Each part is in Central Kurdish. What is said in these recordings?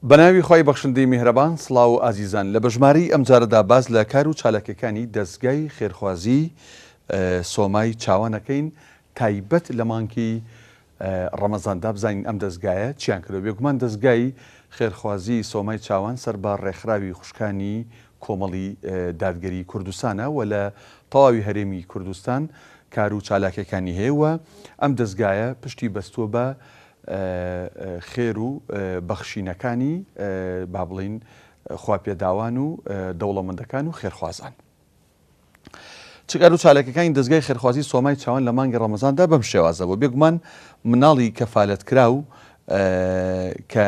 بەناوی خۆی بەخشندەی میهرەبان سڵاو و ئازیزان لە بەژماری ئەم جارەدا باز لە کار و چالاکیەکانی دەستگای خێرخوازی سۆمای چاوانەکەین تایبەت لە مانکی ڕەمەزاندا بزانین ئەم دەستگایە چیان کردو بێگومان دەستگای خێرخوازی سۆمای چاوان سەر بە ڕێکخراوی خوشکانی کۆمەڵی دادگەری کوردستانە و لە تەواوی هەرێمی کوردستان کار و چالاکیەکانی هەیەوە ئەم دەستگایە پشتی بەستووە بە خێر و بەخشینەکانی با بڵین خواپێداوان و دەوڵەمەندەکان و خێرخوازان. چکار و چالاکیەکانی دەستگای خێرخوازی سۆمای چاوان لە مانگی ڕەمەزاندا بەم شێوازەوە بێگومان مناڵی کەفالەتکراو کە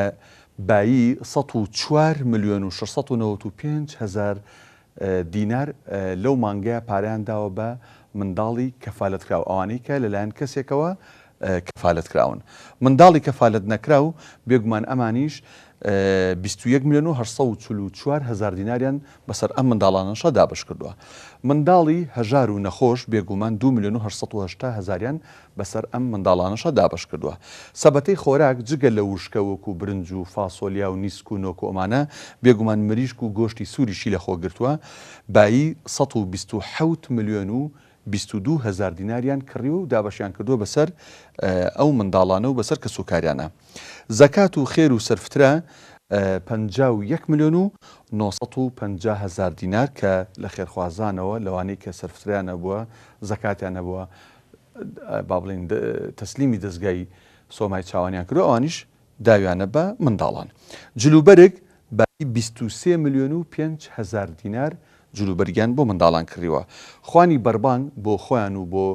بایی 104,695,000 دینار لەو مانگەیە پاریان داوە بە منداڵی کەفالەتکراو ئەوانەی کە لەلایەن کەسێکەوە کەفالەت کراون. منداڵی کەفالەت نەکراو بێگومان ئەمانیش 21,844,000 دیناریان بەسەر ئەم منداڵانەشە دابش کردووە. منداڵی هەژار و نەخۆش بێگومان 2,880,000 بەسەر ئەم منداڵانەشە دابش کردووە. سەبەتەی خۆراک جگە لە وشکە وەکو برنج و فاسۆلیا و نیسک و نۆک و ئەمانە بێگومان مریشک و گۆشتی سووریشی لەخۆ گرتووە بایی 127,022,000 دیناریان کڕیوە و دابەشیان کردووە بەسەر ئەو منداڵانە و بەسەر کەسوکاریانە. زەکات و خێر و سەرفترە 51,950,000 دینار کە لە خێرخوازانەوە لەوانەی کە سەرفتریانە بووە زەکاتیانە بووە با بڵین تەسلیمی دەستگای سۆمای چاوانیان کردو ئەوانیش داویانە بە منداڵان. جلوبەرگ بای 23,500,000 دینار جلوبەرگیان بۆ منداڵان کڕیوە. خوانی بەربانگ بۆ خۆیان و بۆ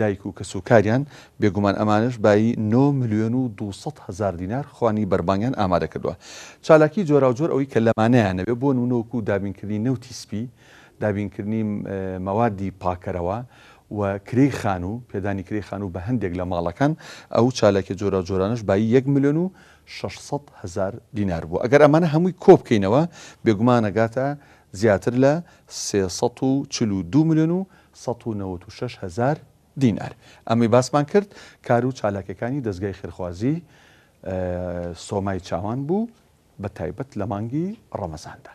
دایک و کەسوکاریان بێگومان ئەمانش بایی 9,200,000 دینار خوانی بەربانگیان ئامادە کردووە. چالاکی جۆرا و جۆر ئەوەی کە لەمانەیانەوێ بۆ نمونەوەکو دابینکردنی نەوتی سپی، دابینکردنی مەوادی پاکەرەوە و کرێی خان و پێدانی کرێی خان و بە هەندێک لە ماڵەکان ئەو چالاکی جۆرا و جۆرانش بایی 1,600,000 دینار بوو. ئەگەر ئەمانە هەمووی کۆ بکەینەوە بێگومان ئەگاتە زیاتر لە 342,196,000 دینار. ئەمەی باسمان کرد کار و چالاکیەکانی دەستگای خێرخوازی سۆمای چاوان بوو بە تایبەت لە مانگی ڕەمەزاندا.